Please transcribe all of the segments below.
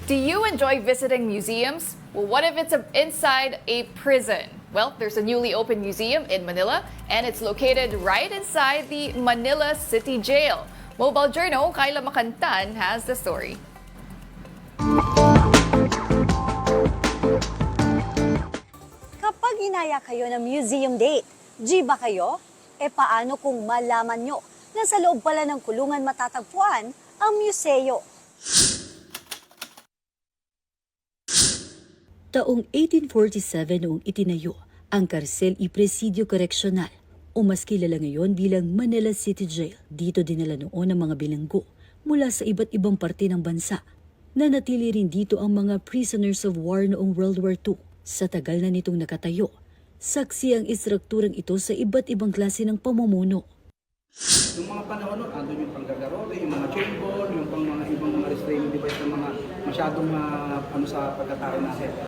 Do you enjoy visiting museums? Well, what if it's inside a prison? Well, there's a newly opened museum in Manila, and it's located right inside the Manila City Jail. Mobile Journal, Kyla Makantan has the story. Kapag inaya kayo ng museum date, G ba kayo? E paano kung malaman nyo na sa loob pala ng kulungan matatagpuan ang museo? Taong 1847 noong itinayo ang Cárcel y Presidio Correccional o mas kilala ngayon bilang Manila City Jail. Dito dinala noon ang mga bilanggo mula sa iba't ibang parte ng bansa. Nanatili rin dito ang mga prisoners of war noong World War II. Sa tagal na nitong nakatayo, saksi ang istrukturang ito sa iba't ibang klase ng pamumuno. Yung mga panahon nun, andun yung panggagarole, yung mga chain ball, yung pang mga ibang mga restraining device ng mga masyadong sa pagkatao natin.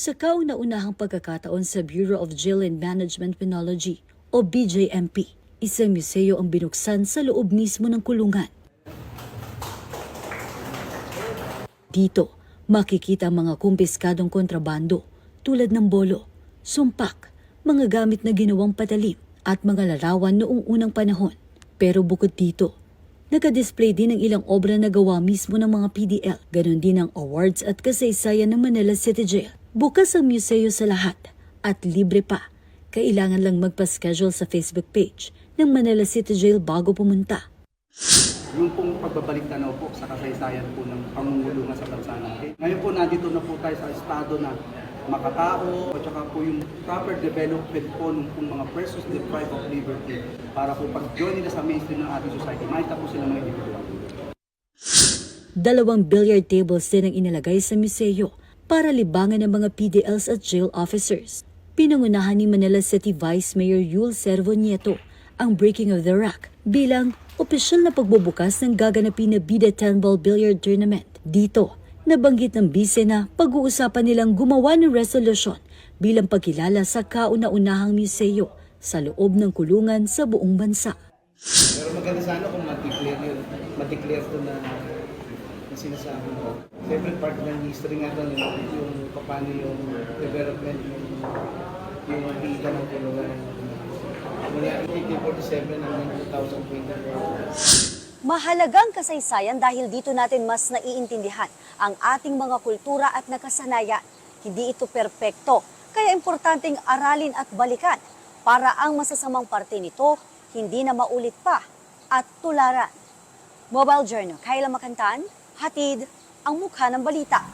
Sa kauna-unahang pagkakataon sa Bureau of Jail and Management Penology o BJMP, isang museo ang binuksan sa loob mismo ng kulungan. Dito, makikita ang mga kumpiskadong kontrabando tulad ng bolo, sumpak, mga gamit na ginawang patalim at mga larawan noong unang panahon. Pero bukod dito, nakadisplay din ang ilang obra na gawa mismo ng mga PDL. Ganon din ang awards at kasaysayan ng Manila City Jail. Bukas ang museo sa lahat at libre pa. Kailangan lang magpa-schedule sa Facebook page ng Manila City Jail bago pumunta. Yung pong pagbabalik tanaw po sa kasaysayan po ng pangungulungan sa bansa natin. Ngayon po nandito na po tayo sa estado na makatao at saka po yung proper development po ng pong mga persons deprived of liberty para po pag-join nila sa mainstream ng ating society, makita po sila mga individual. 2 billiard tables din ang inalagay sa museo para libangan ng mga PDLs at jail officers. Pinangunahan ni Manila City Vice Mayor Yul Servo Nieto ang Breaking of the Rack bilang opisyal na pagbubukas ng gaganapin na Bida 10-ball billiard tournament. Dito, nabanggit ng bise na pag-uusapan nilang gumawa ng resolusyon bilang pagkilala sa kauna-unahang museo sa loob ng kulungan sa buong bansa. Pero maganda sana kung ma-declare yun, ma-declare ito na sinasabi mo. Siyempre part ng history nga doon yung paano yung development yung bida ng kulungan. Mula 1847 hanggang 2024. Mahalagang kasaysayan dahil dito natin mas naiintindihan ang ating mga kultura at nakasanayan. Hindi ito perpekto, kaya importanteng aralin at balikan para ang masasamang parte nito hindi na maulit pa at tularan. Mobile Journal, Kyla Makantan, hatid ang mukha ng balita.